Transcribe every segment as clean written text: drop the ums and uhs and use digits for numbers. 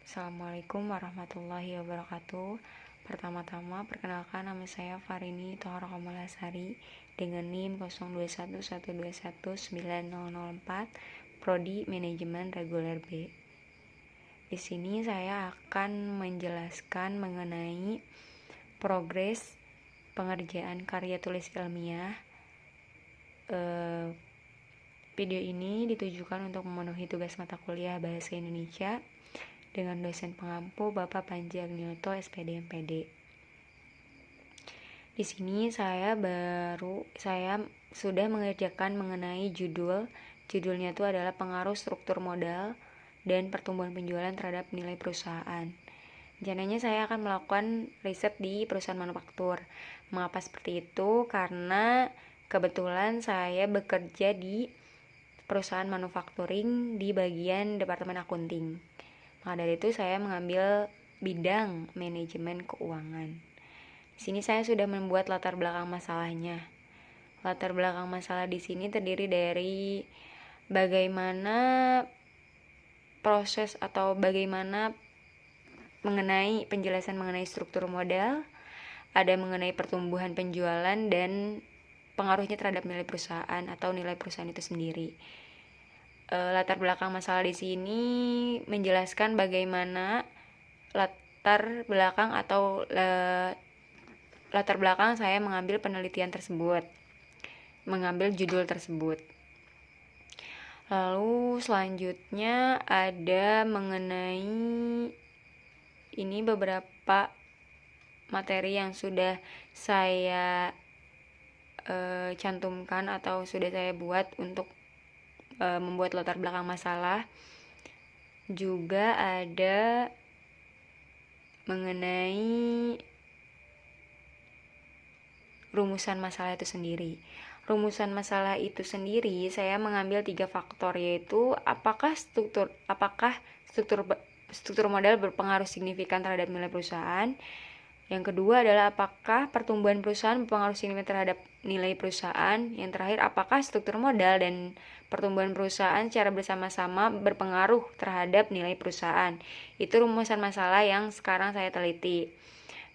Assalamualaikum warahmatullahi wabarakatuh. Pertama-tama, perkenalkan nama saya Farini Tohara Kamalasari dengan NIM 0211219004, Prodi Manajemen Reguler B. Di sini saya akan menjelaskan mengenai progres pengerjaan karya tulis ilmiah. Video ini ditujukan untuk memenuhi tugas mata kuliah Bahasa Indonesia dengan dosen pengampu Bapak Panji Agnioto, SPD MPD. Di sini saya sudah mengerjakan mengenai judulnya itu adalah pengaruh struktur modal dan pertumbuhan penjualan terhadap nilai perusahaan. Rencananya saya akan melakukan riset di perusahaan manufaktur. Mengapa seperti itu? Karena kebetulan saya bekerja di perusahaan manufacturing di bagian departemen akunting. Maka dari itu saya mengambil bidang manajemen keuangan. Di sini saya sudah membuat latar belakang masalahnya. Latar belakang masalah di sini terdiri dari bagaimana proses atau bagaimana penjelasan mengenai struktur modal, ada mengenai pertumbuhan penjualan dan pengaruhnya terhadap nilai perusahaan atau nilai perusahaan itu sendiri. Latar belakang masalah di sini menjelaskan bagaimana latar belakang saya mengambil penelitian tersebut, mengambil judul tersebut. Lalu selanjutnya ada mengenai ini beberapa materi yang sudah saya cantumkan atau sudah saya buat untuk membuat latar belakang masalah. Juga ada mengenai rumusan masalah itu sendiri. Rumusan masalah itu sendiri saya mengambil 3 faktor, yaitu apakah struktur modal berpengaruh signifikan terhadap nilai perusahaan. Yang kedua adalah apakah pertumbuhan perusahaan berpengaruh signifikan terhadap nilai perusahaan. Yang terakhir, apakah struktur modal dan pertumbuhan perusahaan secara bersama-sama berpengaruh terhadap nilai perusahaan. Itu rumusan masalah yang sekarang saya teliti.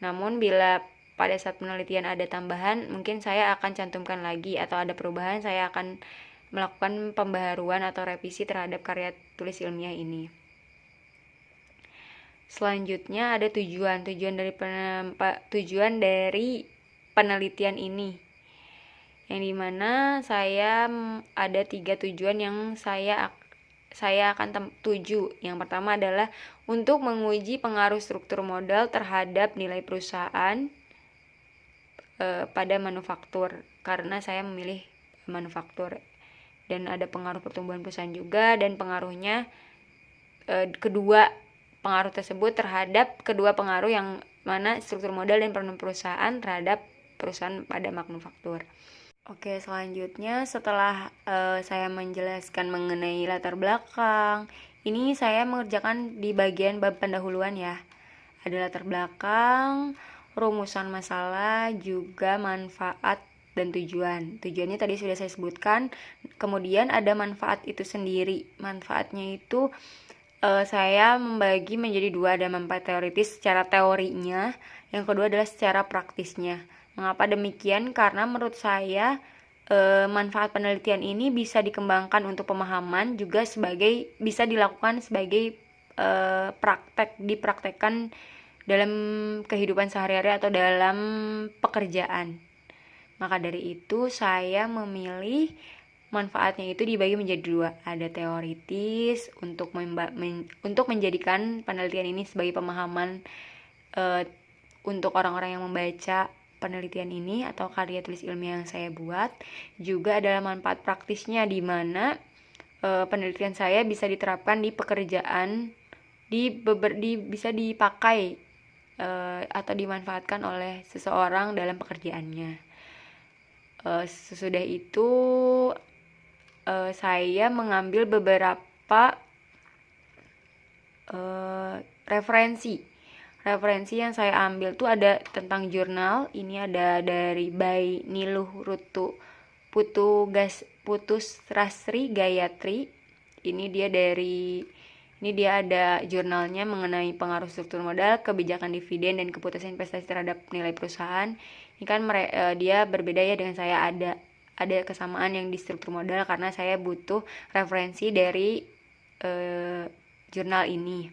Namun bila pada saat penelitian ada tambahan, mungkin saya akan cantumkan lagi, atau ada perubahan, saya akan melakukan pembaharuan atau revisi terhadap karya tulis ilmiah ini. Selanjutnya ada tujuan dari penelitian ini, yang dimana saya ada 3 tujuan yang saya akan tuju. Yang pertama adalah untuk menguji pengaruh struktur modal terhadap nilai perusahaan pada manufaktur, karena saya memilih manufaktur, dan ada pengaruh pertumbuhan perusahaan juga, dan pengaruhnya kedua pengaruh tersebut terhadap kedua pengaruh yang mana struktur modal dan pertumbuhan perusahaan terhadap perusahaan pada manufaktur. Oke, selanjutnya setelah saya menjelaskan mengenai latar belakang, ini saya mengerjakan di bagian bab pendahuluan ya. Ada latar belakang, rumusan masalah, juga manfaat dan tujuan. Tujuannya tadi sudah saya sebutkan. Kemudian ada manfaat itu sendiri. Manfaatnya itu saya membagi menjadi 2, ada manfaat teoritis secara teorinya, yang kedua adalah secara praktisnya. Mengapa demikian? Karena menurut saya manfaat penelitian ini bisa dikembangkan untuk pemahaman, juga bisa dilakukan sebagai dipraktekkan dalam kehidupan sehari-hari atau dalam pekerjaan. Maka dari itu saya memilih manfaatnya itu dibagi menjadi 2. Ada teoritis untuk menjadikan penelitian ini sebagai pemahaman untuk orang-orang yang membaca penelitian ini atau karya tulis ilmiah yang saya buat. Juga adalah manfaat praktisnya, di mana penelitian saya bisa diterapkan di pekerjaan, bisa dipakai atau dimanfaatkan oleh seseorang dalam pekerjaannya. Sesudah itu saya mengambil beberapa referensi yang saya ambil tuh ada tentang jurnal. Ini ada dari by Niluh Rutu Putusrasri Gayatri. Ini dia dari Ini dia ada jurnalnya mengenai pengaruh struktur modal, kebijakan dividen, dan keputusan investasi terhadap nilai perusahaan. Ini kan dia berbeda ya dengan saya, ada kesamaan yang di struktur modal karena saya butuh referensi dari jurnal ini.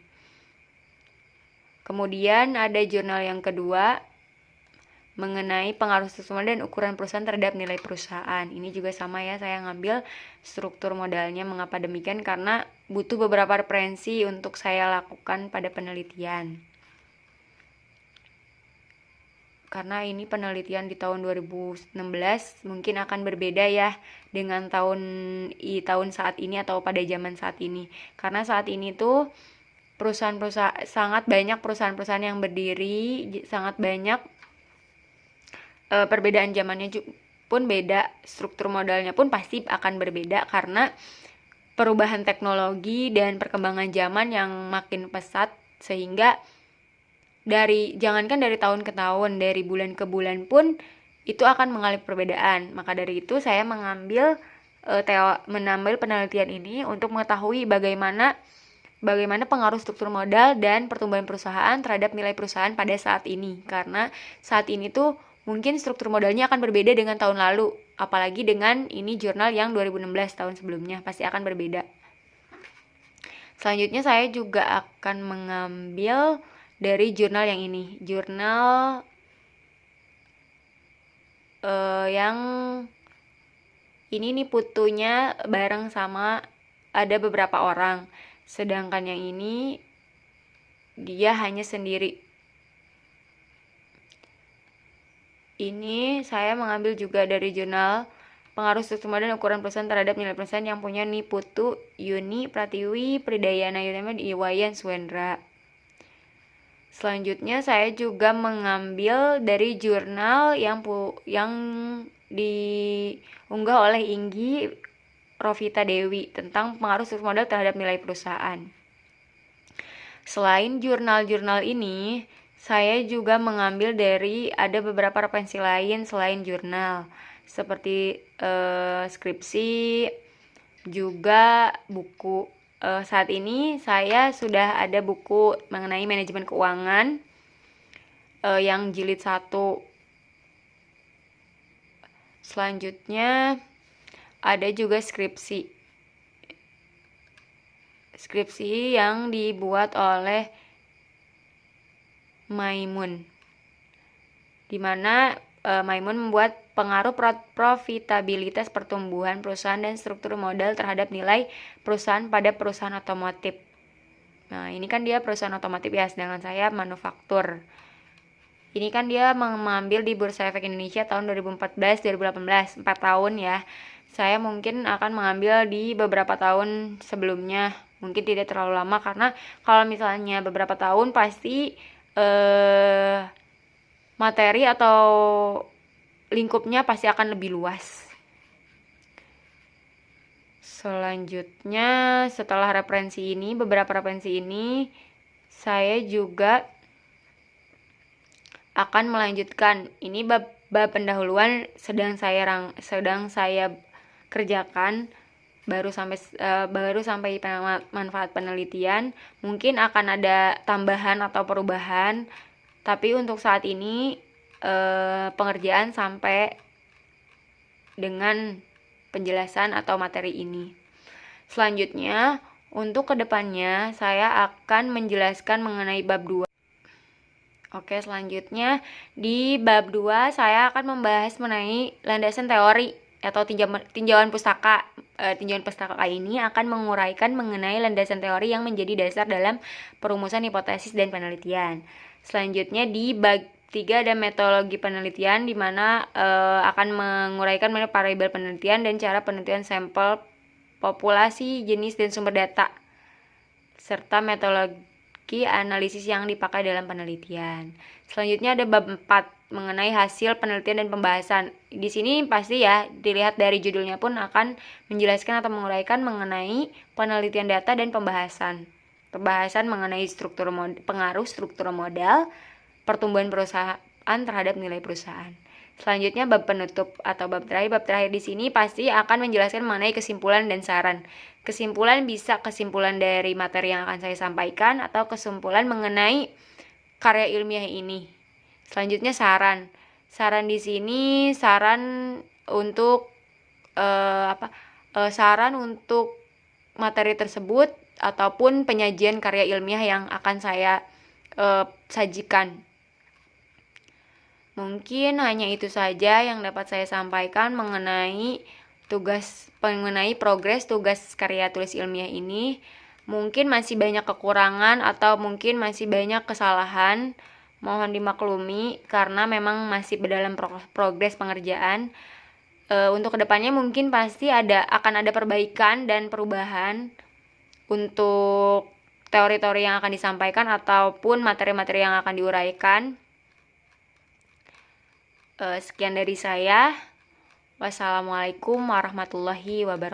Kemudian ada jurnal yang kedua mengenai pengaruh struktur modal dan ukuran perusahaan terhadap nilai perusahaan. Ini juga sama ya, saya ngambil struktur modalnya. Mengapa demikian? Karena butuh beberapa referensi untuk saya lakukan pada penelitian. Karena ini penelitian di tahun 2016 mungkin akan berbeda ya dengan tahun saat ini atau pada zaman saat ini. Karena saat ini tuh perusahaan-perusahaan sangat banyak perusahaan-perusahaan yang berdiri, sangat banyak perbedaan zamannya pun beda, struktur modalnya pun pasti akan berbeda karena perubahan teknologi dan perkembangan zaman yang makin pesat, sehingga jangankan dari tahun ke tahun, dari bulan ke bulan pun itu akan mengalami perbedaan. Maka dari itu saya mengambil penelitian ini untuk mengetahui bagaimana pengaruh struktur modal dan pertumbuhan perusahaan terhadap nilai perusahaan pada saat ini. Karena saat ini tuh mungkin struktur modalnya akan berbeda dengan tahun lalu, apalagi dengan ini jurnal yang 2016 tahun sebelumnya, pasti akan berbeda. Selanjutnya saya juga akan mengambil dari jurnal yang ini, jurnal yang ini nih putunya bareng sama ada beberapa orang, sedangkan yang ini dia hanya sendiri. Ini saya mengambil juga dari jurnal pengaruh struktur modal dan ukuran perusahaan terhadap nilai perusahaan yang punya Niputu, Yuni, Pratiwi, Pridayana, Yudhama, Iwayan, Swendra. Selanjutnya saya juga mengambil dari jurnal yang diunggah oleh Inggi Rovita Dewi tentang pengaruh struktur modal terhadap nilai perusahaan. Selain jurnal-jurnal ini, saya juga mengambil dari ada beberapa referensi lain selain jurnal, seperti skripsi, juga buku. Saat ini saya sudah ada buku mengenai manajemen keuangan yang jilid 1. Selanjutnya ada juga skripsi yang dibuat oleh Maimun, di mana Maimun membuat pengaruh profitabilitas pertumbuhan perusahaan dan struktur modal terhadap nilai perusahaan pada perusahaan otomotif. Nah, ini kan dia perusahaan otomotif ya, sedangkan saya manufaktur. Ini kan dia mengambil di Bursa Efek Indonesia tahun 2014-2018, 4 tahun ya. Saya mungkin akan mengambil di beberapa tahun sebelumnya, mungkin tidak terlalu lama, karena kalau misalnya beberapa tahun pasti materi atau lingkupnya pasti akan lebih luas. Selanjutnya, setelah beberapa referensi ini, saya juga akan melanjutkan. Ini bab pendahuluan sedang saya kerjakan, baru sampai manfaat penelitian. Mungkin akan ada tambahan atau perubahan, tapi untuk saat ini pengerjaan sampai dengan penjelasan atau materi ini. Selanjutnya, untuk kedepannya saya akan menjelaskan mengenai bab 2. Oke, selanjutnya di bab 2 saya akan membahas mengenai landasan teori atau tinjauan pustaka. Tinjauan pustaka ini akan menguraikan mengenai landasan teori yang menjadi dasar dalam perumusan hipotesis dan penelitian. Selanjutnya di bab 3 ada metodologi penelitian, di mana akan menguraikan mengenai variabel penelitian dan cara penelitian sampel, populasi, jenis, dan sumber data, serta metodologi analisis yang dipakai dalam penelitian. Selanjutnya ada bab 4 mengenai hasil penelitian dan pembahasan. Di sini pasti ya, dilihat dari judulnya pun akan menjelaskan atau menguraikan mengenai penelitian data dan pembahasan mengenai pengaruh struktur modal, pertumbuhan perusahaan terhadap nilai perusahaan. Selanjutnya bab penutup atau bab terakhir. Bab terakhir di sini pasti akan menjelaskan mengenai kesimpulan dan saran. Kesimpulan bisa kesimpulan dari materi yang akan saya sampaikan atau kesimpulan mengenai karya ilmiah ini. Selanjutnya saran. Saran di sini saran untuk saran untuk materi tersebut ataupun penyajian karya ilmiah yang akan saya sajikan. Mungkin hanya itu saja yang dapat saya sampaikan mengenai progres tugas karya tulis ilmiah ini. Mungkin masih banyak kekurangan atau mungkin masih banyak kesalahan. Mohon dimaklumi karena memang masih dalam progres pengerjaan. Untuk kedepannya mungkin pasti akan ada perbaikan dan perubahan untuk teori-teori yang akan disampaikan ataupun materi-materi yang akan diuraikan. Sekian dari saya. Wassalamualaikum warahmatullahi wabarakatuh.